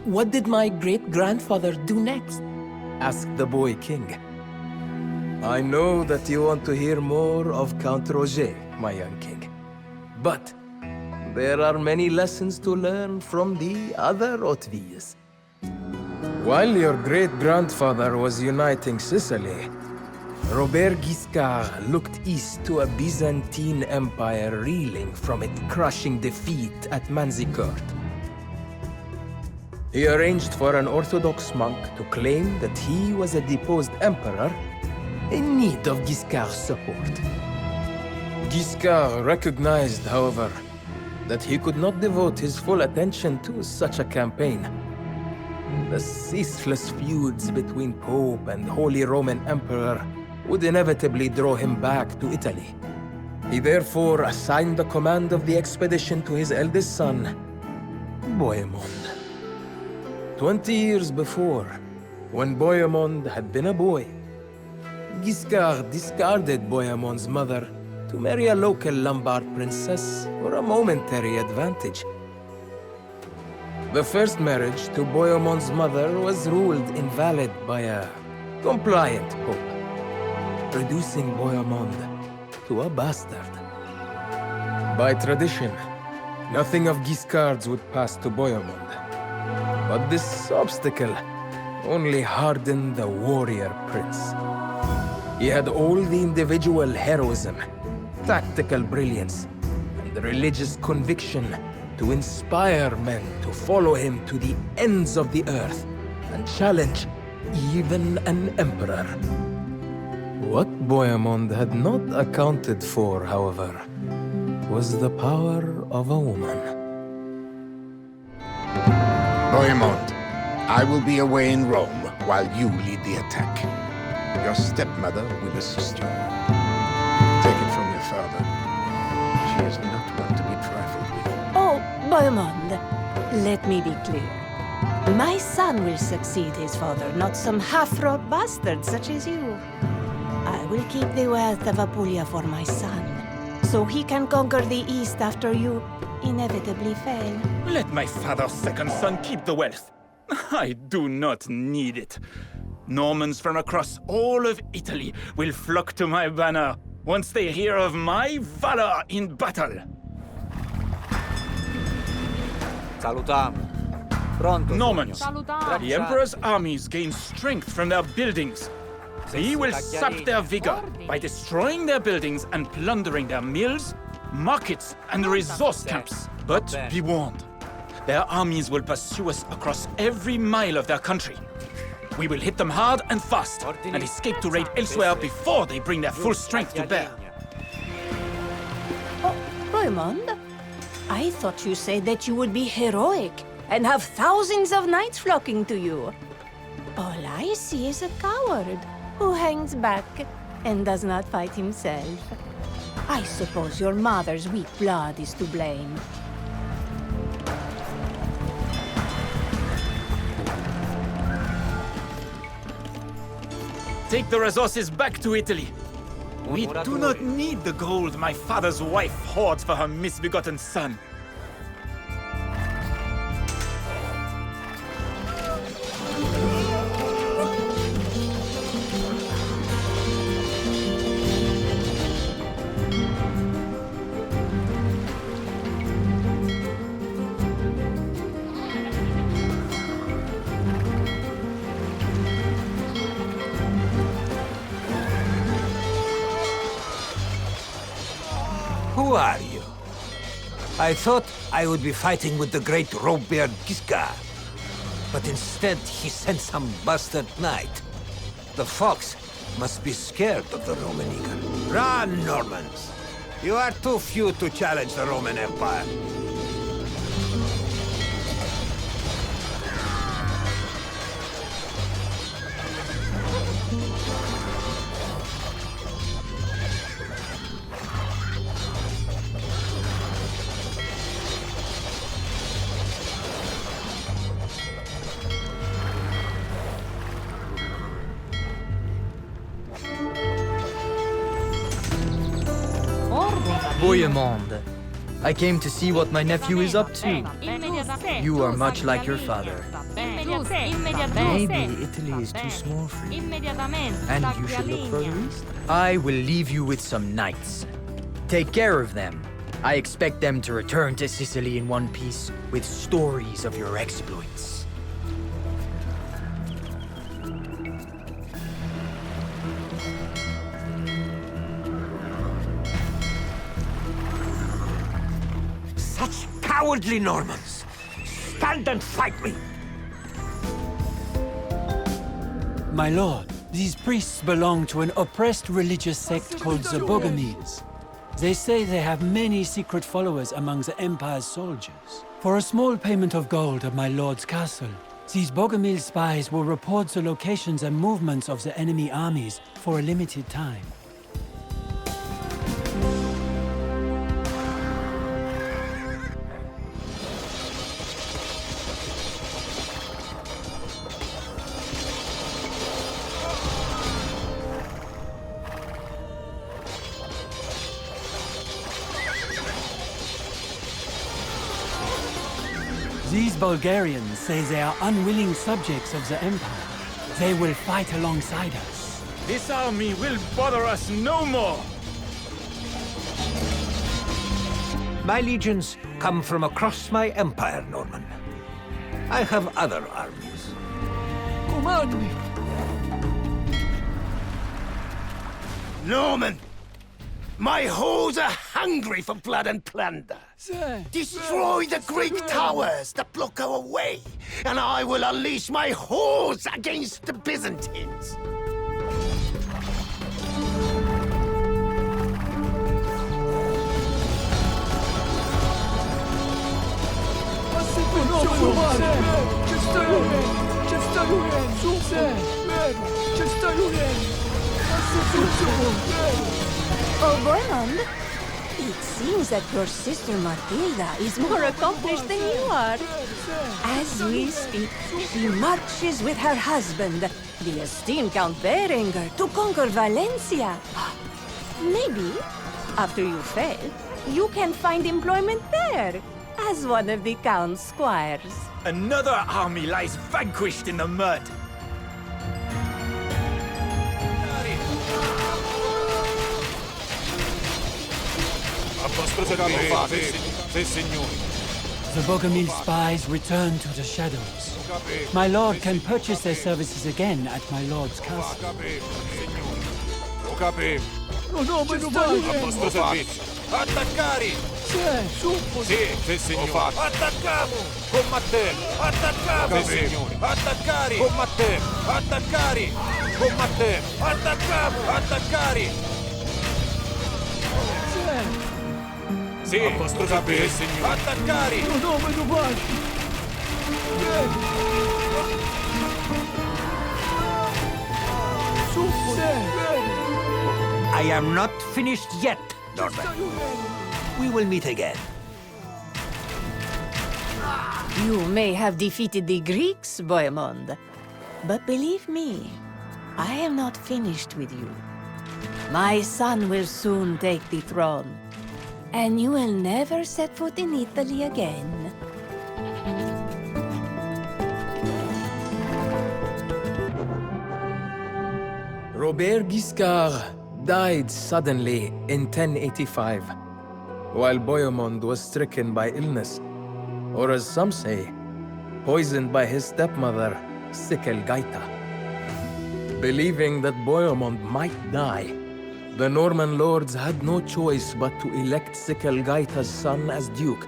what did my great-grandfather do next? Asked the boy king. I know that you want to hear more of Count Roger, my young king. But there are many lessons to learn from the other Hautevilles. While your great-grandfather was uniting Sicily, Robert Guiscard looked east to a Byzantine empire reeling from its crushing defeat at Manzikert. He arranged for an Orthodox monk to claim that he was a deposed emperor in need of Guiscard's support. Guiscard recognized, however, that he could not devote his full attention to such a campaign. The ceaseless feuds between Pope and Holy Roman Emperor would inevitably draw him back to Italy. He therefore assigned the command of the expedition to his eldest son, Bohemond. 20 years before, when Bohemond had been a boy, Guiscard discarded Bohemond's mother to marry a local Lombard princess for a momentary advantage. The first marriage to Bohemond's mother was ruled invalid by a compliant pope, reducing Bohemond to a bastard. By tradition, nothing of Guiscard's would pass to Bohemond. But this obstacle only hardened the warrior prince. He had all the individual heroism, tactical brilliance, and the religious conviction to inspire men to follow him to the ends of the earth and challenge even an emperor. What Bohemond had not accounted for, however, was the power of a woman. Bohemond, I will be away in Rome while you lead the attack. Your stepmother will assist you. Take it from your father. She is not one to be trifled with. Oh, Bohemond, let me be clear. My son will succeed his father, not some half-wrought bastard such as you. I will keep the wealth of Apulia for my son, so he can conquer the East after you inevitably fail. Let my father's second son keep the wealth. I do not need it. Normans from across all of Italy will flock to my banner once they hear of my valor in battle. Salutamo. Pronto, Normans, signor. the Emperor's armies gain strength from their buildings. He will sap their vigor by destroying their buildings and plundering their mills, markets, and resource camps. But be warned, their armies will pursue us across every mile of their country. We will hit them hard and fast, and escape to raid elsewhere before they bring their full strength to bear. Oh, Bohemond, I thought you said that you would be heroic and have thousands of knights flocking to you. All I see is a coward who hangs back and does not fight himself. I suppose your mother's weak blood is to blame. Take the resources back to Italy. We do not need the gold my father's wife hoards for her misbegotten son. Who are you? I thought I would be fighting with the great Robert Guiscard. But instead, he sent some bastard knight. The fox must be scared of the Roman eagle. Run, Normans! You are too few to challenge the Roman Empire. Bohemond, I came to see what my nephew is up to. You are much like your father. Maybe Italy is too small for you. And you should look further east. I will leave you with some knights. Take care of them. I expect them to return to Sicily in one piece with stories of your exploits. Such cowardly Normans! Stand and fight me! My lord, these priests belong to an oppressed religious sect called the Bohemond. They say they have many secret followers among the Empire's soldiers. For a small payment of gold at my lord's castle, these Bohemond spies will report the locations and movements of the enemy armies for a limited time. These Bulgarians say they are unwilling subjects of the Empire. They will fight alongside us. This army will bother us no more! My legions come from across my empire, Norman. I have other armies. Norman! My hordes are hungry for blood and plunder. Destroy the Greek towers that block our way, and I will unleash my hordes against the Byzantines. Oh, Bohemond, it seems that your sister Matilda is more accomplished than you are. As we speak, she marches with her husband, the esteemed Count Berenger, to conquer Valencia. Maybe, after you fail, you can find employment there, as one of the Count's squires. Another army lies vanquished in the mud! The Bohemond spies return to the shadows. My lord can purchase their services again at my lord's castle. Attaccare! Sì, signore. Attacchiamo! Combattere! Attaccamo! Sì, signore. Attaccare! Combattere! Attaccare! Combattere! Attaccamo! Attaccare! Sì, vostro sapere, signore. Attaccare! I am not finished yet, Norman. We will meet again. You may have defeated the Greeks, Bohemond, but believe me, I am not finished with you. My son will soon take the throne, and you will never set foot in Italy again. Robert Guiscard died suddenly in 1085, while Bohemond was stricken by illness, or as some say, poisoned by his stepmother, Gaita. Believing that Bohemond might die, the Norman lords had no choice but to elect Gaita's son as duke,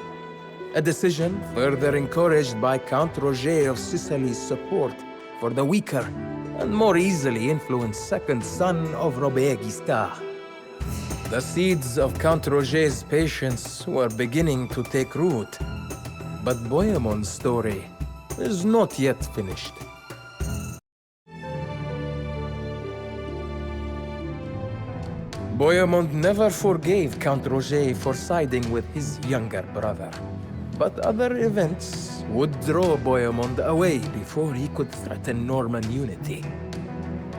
a decision further encouraged by Count Roger of Sicily's support for the weaker and more easily influenced second son of Robert Guiscard. The seeds of Count Roger's patience were beginning to take root, but Bohemond's story is not yet finished. Bohemond never forgave Count Roger for siding with his younger brother, but other events would draw Bohemond away before he could threaten Norman unity.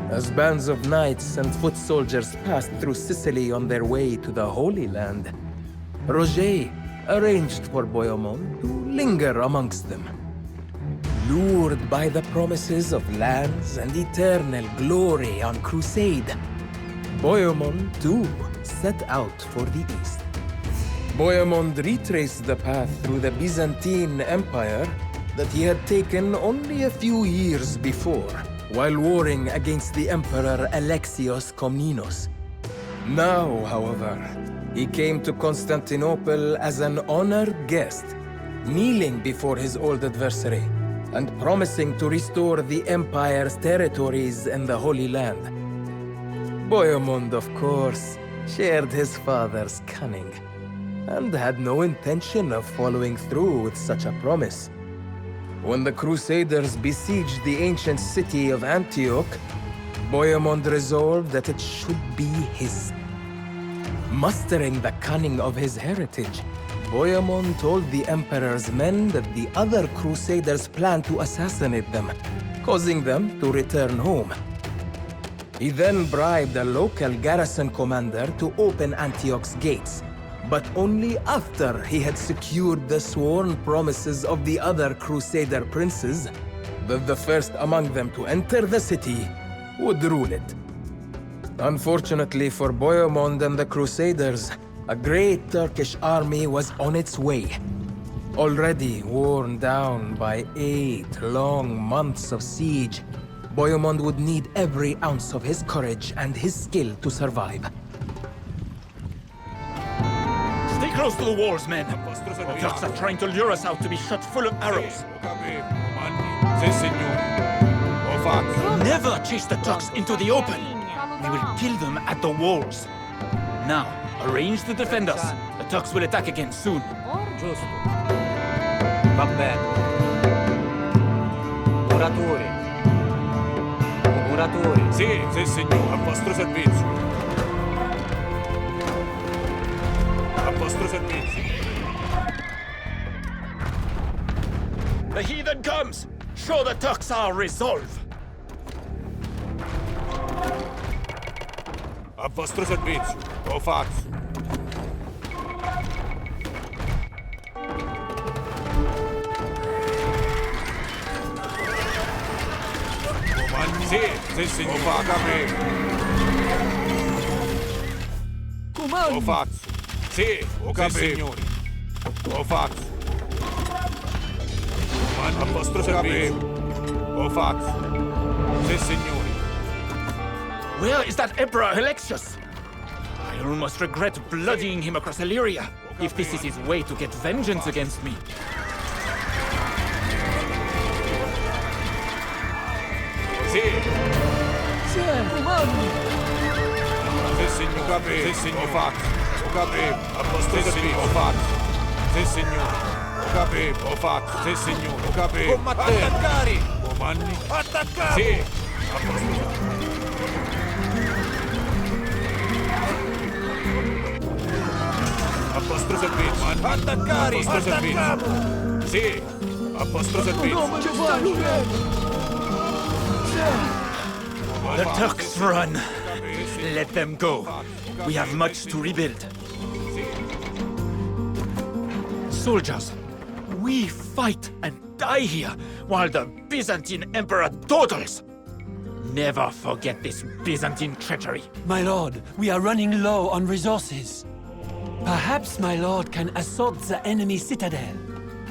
As bands of knights and foot soldiers passed through Sicily on their way to the Holy Land, Roger arranged for Bohemond to linger amongst them. Lured by the promises of lands and eternal glory on crusade, Bohemond too set out for the east. Bohemond retraced the path through the Byzantine Empire that he had taken only a few years before, while warring against the Emperor Alexios Komnenos. Now, however, he came to Constantinople as an honored guest, kneeling before his old adversary, and promising to restore the Empire's territories in the Holy Land. Bohemond, of course, shared his father's cunning, and had no intention of following through with such a promise. When the Crusaders besieged the ancient city of Antioch, Bohemond resolved that it should be his. Mustering the cunning of his heritage, Bohemond told the Emperor's men that the other Crusaders planned to assassinate them, causing them to return home. He then bribed a local garrison commander to open Antioch's gates, but only after he had secured the sworn promises of the other Crusader princes that the first among them to enter the city would rule it. Unfortunately for Bohemond and the Crusaders, a great Turkish army was on its way. Already worn down by 8 long months of siege, Bohemond would need every ounce of his courage and his skill to survive. Stay close to the walls, men. The Turks are trying to lure us out to be shot full of arrows. Never chase the Turks into the open. We will kill them at the walls. Now, arrange the defenders. The Turks will attack again soon. Giusto. Va bene. Muratori. Muratori. Sì, sì, signore, a vostro servizio. A vostro servizio. The heathen comes! Show the Turks our resolve! A vostro servizio. Lo faccio. Sì, sì, signore, fa capire. Lo faccio. Sì, sì, signore. Lo faccio. A vostro servizio. Lo faccio. Sì, signore. Where is that Emperor Alexios? I almost regret bloodying him across Illyria, if this is his way to get vengeance against me. Sì. Sì, signore. Sì, signore. Lo faccio. Lo capivo. A vostro servizio. Lo faccio. Sì, signore. Lo capivo. Lo faccio. Sì, signore. Lo capivo. Combattere. Attaccare. Comandi. Attaccare. Sì. A vostro servizio. A vostro servizio. Attaccare! A vostro servizio. Sì, a vostro servizio. The Turks run. Let them go. We have much to rebuild. Soldiers, we fight and die here while the Byzantine Emperor dawdles. Never forget this Byzantine treachery. My lord, we are running low on resources. Perhaps my lord can assault the enemy citadel.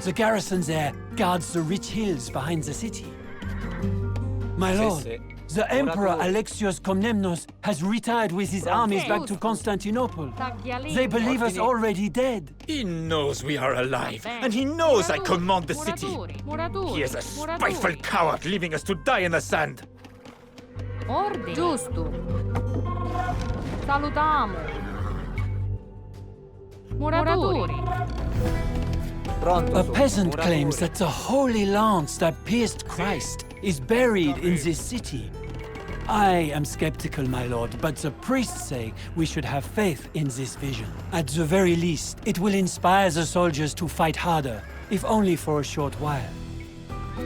The garrison there guards the rich hills behind the city. My lord, the Emperor Alexios Komnenos has retired with his armies back to Constantinople. They believe us already dead. He knows we are alive, and he knows I command the city. He is a spiteful coward, leaving us to die in the sand. Ordine. Giusto. Salutiamo. Muratori. A peasant claims that the holy lance that pierced Christ is buried in this city. I am skeptical, my lord, but the priests say we should have faith in this vision. At the very least, it will inspire the soldiers to fight harder, if only for a short while.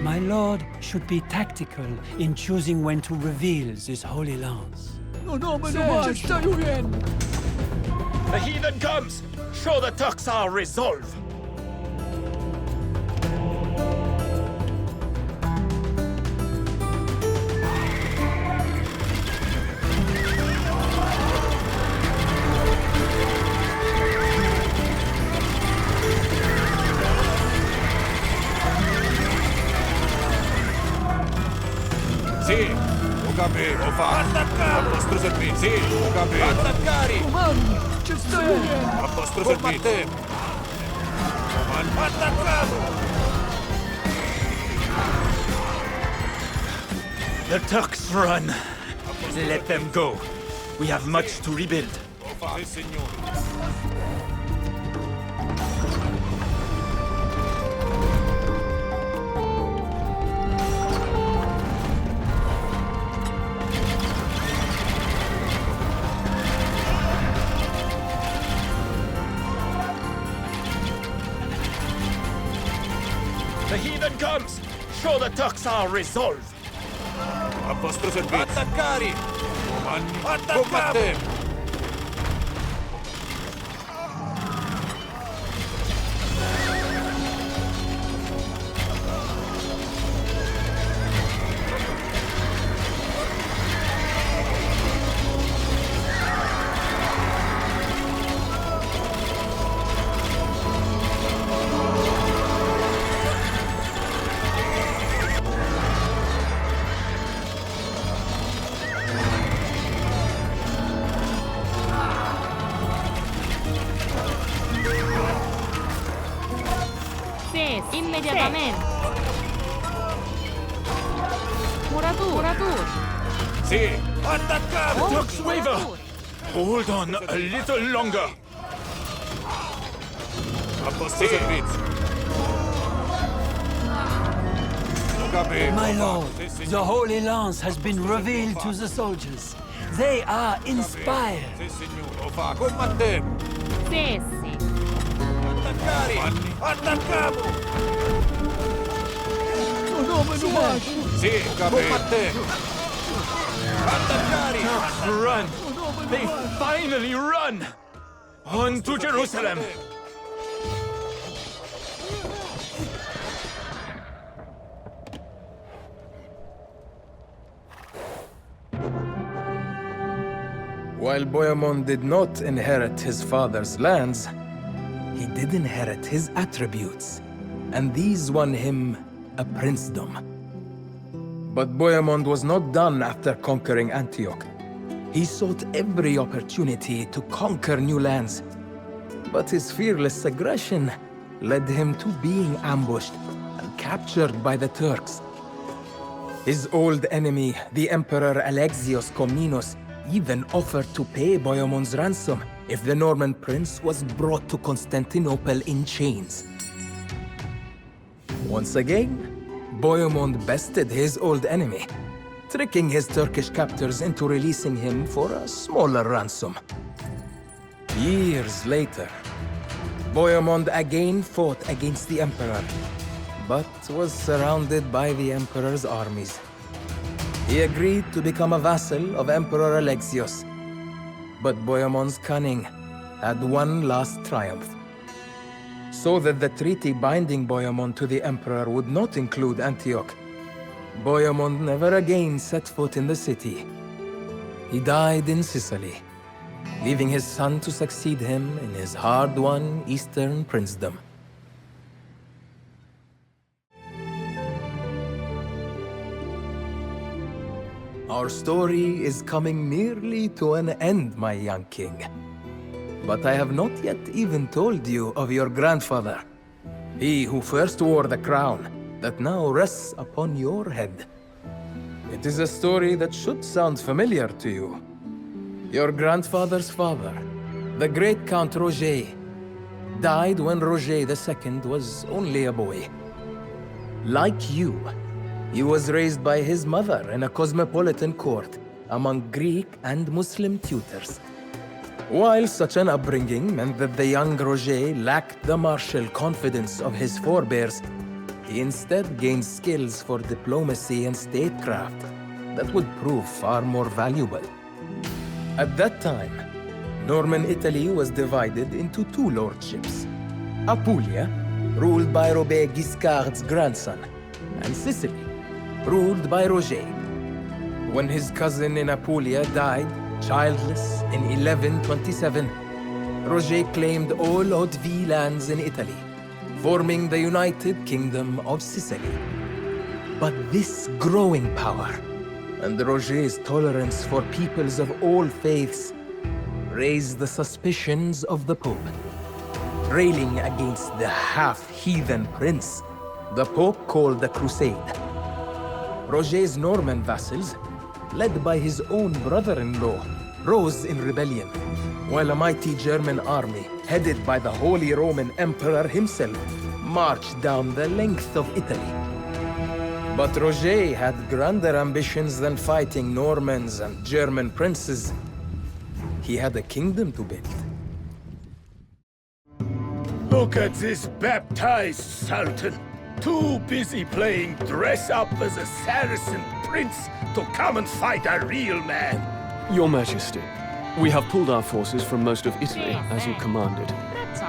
My lord should be tactical in choosing when to reveal this holy lance. The heathen comes! show the Turks our resolve! Sì, ho capito, ho fatto. A vostro servizio. Sì, ho capito. Attaccare! A vostro servizio. Attaccato! The Turks run. Let them go. We have much to rebuild. Sì, signore. The heathen comes! Show the Turks our resolve! A vostro servizio. Attaccare! Combattere! Sì, immediatamente. Muratori. Sì, attaccare! Turks waver! Hold on a little longer! A vostro servizio. Ho capito. My lord, Sì, the signore. Holy Lance has been revealed to the soldiers. They are inspired. Sì, signore, ho fatto. Combattiamo. Sì. Attaccare! Attacchiamo! Sì, ho capito. Combattiamo. Attaccare! Run! They finally run! On to Jerusalem! While Bohemond did not inherit his father's lands, he did inherit his attributes, and these won him a princedom. But Bohemond was not done after conquering Antioch. He sought every opportunity to conquer new lands, but his fearless aggression led him to being ambushed and captured by the Turks. His old enemy, the Emperor Alexios Komnenos, even offered to pay Bohemond's ransom if the Norman prince was brought to Constantinople in chains. Once again, Bohemond bested his old enemy, tricking his Turkish captors into releasing him for a smaller ransom. Years later, Bohemond again fought against the Emperor, but was surrounded by the Emperor's armies. He agreed to become a vassal of Emperor Alexios, but Bohemond's cunning had one last triumph. So that the treaty binding Bohemond to the Emperor would not include Antioch, Bohemond never again set foot in the city. He died in Sicily, leaving his son to succeed him in his hard-won Eastern princedom. Our story is coming nearly to an end, my young king. But I have not yet even told you of your grandfather. He who first wore the crown that now rests upon your head. It is a story that should sound familiar to you. Your grandfather's father, the great Count Roger, died when Roger II was only a boy. Like you, he was raised by his mother in a cosmopolitan court among Greek and Muslim tutors. While such an upbringing meant that the young Roger lacked the martial confidence of his forebears, he instead gained skills for diplomacy and statecraft that would prove far more valuable. At that time, Norman Italy was divided into two lordships. Apulia, ruled by Robert Guiscard's grandson, and Sicily, ruled by Roger. When his cousin in Apulia died, childless, in 1127, Roger claimed all Hautevilles lands in Italy, forming the United Kingdom of Sicily. But this growing power, and Roger's tolerance for peoples of all faiths, raised the suspicions of the Pope. Railing against the half-heathen prince, the Pope called a crusade. Roger's Norman vassals, led by his own brother-in-law, rose in rebellion, while a mighty German army, headed by the Holy Roman Emperor himself, marched down the length of Italy. But Roger had grander ambitions than fighting Normans and German princes. He had a kingdom to build. Look at this baptized Sultan. Too busy playing dress-up as a Saracen prince to come and fight a real man. Your Majesty, we have pulled our forces from most of Italy, as you commanded.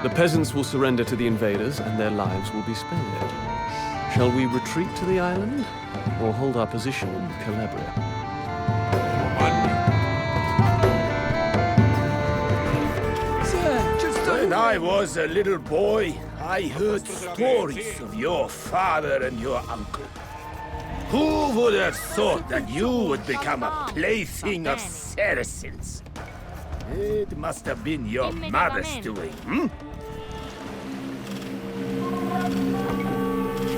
The peasants will surrender to the invaders, and their lives will be spared. Shall we retreat to the island, or hold our position in Calabria? When I was a little boy, I heard stories of your father and your uncle. Who would have thought that you would become a plaything of Saracens? It must have been your mother's doing, hmm?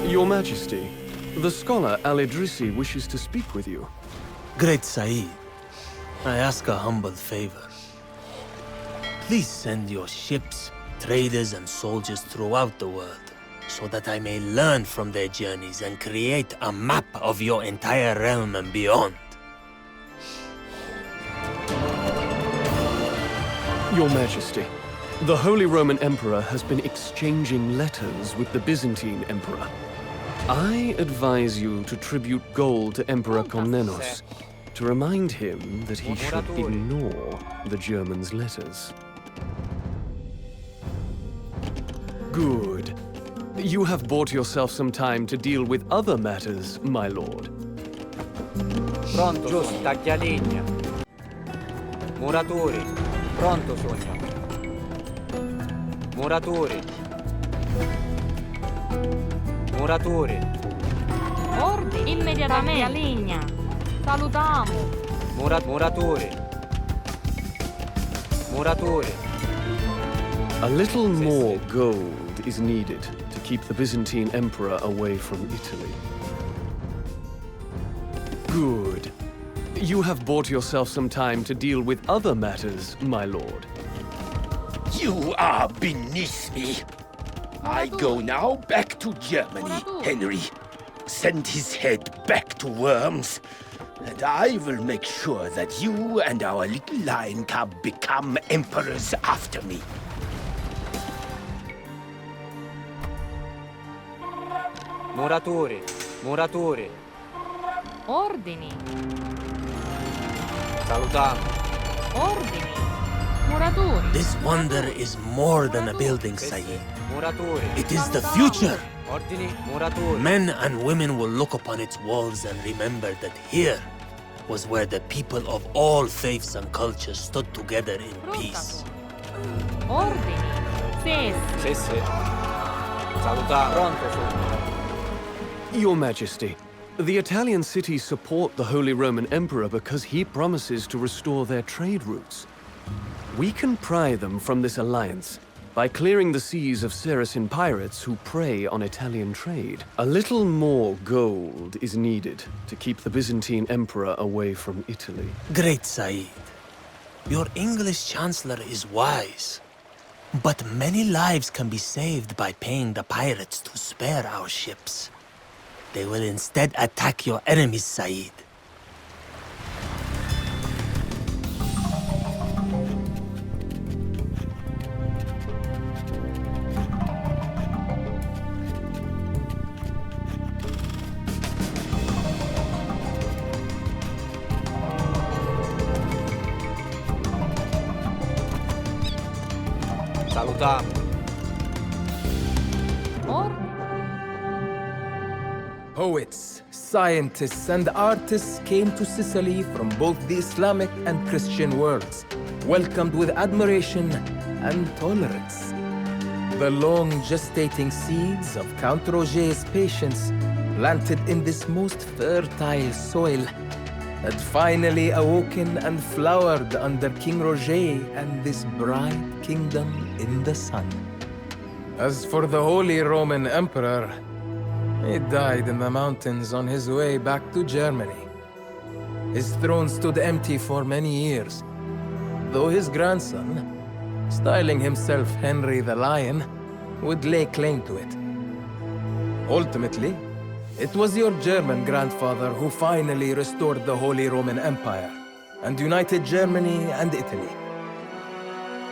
Your Majesty, the scholar Al-Idrisi wishes to speak with you. Great Saeed, I ask a humble favor. Please send your ships, traders, and soldiers throughout the world, so that I may learn from their journeys and create a map of your entire realm and beyond. Your Majesty, the Holy Roman Emperor has been exchanging letters with the Byzantine Emperor. I advise you to tribute gold to Emperor Komnenos, to remind him that he should ignore the Germans' letters. Good. You have bought yourself some time to deal with other matters, my lord. Pronto, giusto, taglialegna. Muratori. Pronto, Sogno. Muratori. Muratori. Ordine. Immediatamente. Taglialegna. Salutiamo. Muratori. Muratori. A little more gold is needed to keep the Byzantine Emperor away from Italy. Good. You have bought yourself some time to deal with other matters, my lord. You are beneath me. I go now back to Germany, Henry. Send his head back to Worms, and I will make sure that you and our little lion cub become emperors after me. Muratori. Muratori. Ordini. Salutiamo. Ordini. Muratori. This wonder is more than a building, Saeed. Muratori. It is the future. Ordini. Muratori. Men and women will look upon its walls and remember that here was where the people of all faiths and cultures stood together in peace. Ordini. Sì. Sì, sì. Salutiamo. Pronto, Sogno. Your Majesty, the Italian cities support the Holy Roman Emperor because he promises to restore their trade routes. We can pry them from this alliance by clearing the seas of Saracen pirates who prey on Italian trade. A little more gold is needed to keep the Byzantine Emperor away from Italy. Great Saeed, your English Chancellor is wise. But many lives can be saved by paying the pirates to spare our ships. They will instead attack your enemies, Saeed. Salutamo. Ordini. Poets, scientists, and artists came to Sicily from both the Islamic and Christian worlds, welcomed with admiration and tolerance. The long gestating seeds of Count Roger's patience, planted in this most fertile soil, had finally awoken and flowered under King Roger and this bright kingdom in the sun. As for the Holy Roman Emperor, he died in the mountains on his way back to Germany. His throne stood empty for many years, though his grandson, styling himself Henry the Lion, would lay claim to it. Ultimately, it was your German grandfather who finally restored the Holy Roman Empire and united Germany and Italy.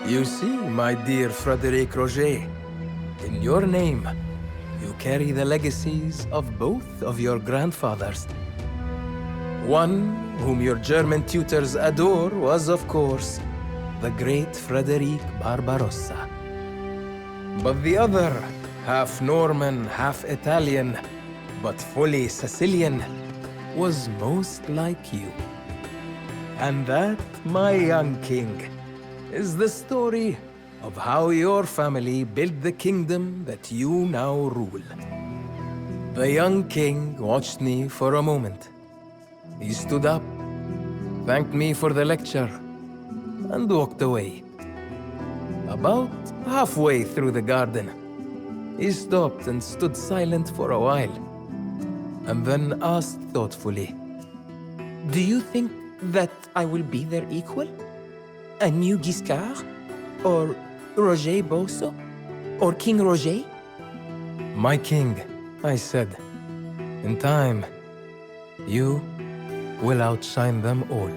You see, my dear Frederic Roger, in your name, you carry the legacies of both of your grandfathers. One, whom your German tutors adore, was, of course, the great Frederic Barbarossa. But the other, half Norman, half Italian, but fully Sicilian, was most like you. And that, my young king, is the story of how your family built the kingdom that you now rule. The young king watched me for a moment. He stood up, thanked me for the lecture, and walked away. About halfway through the garden, he stopped and stood silent for a while, and then asked thoughtfully, Do you think that I will be their equal? A new Guiscard? Or Roger Boso? Or King Roger? My king, I said, in time, you will outshine them all.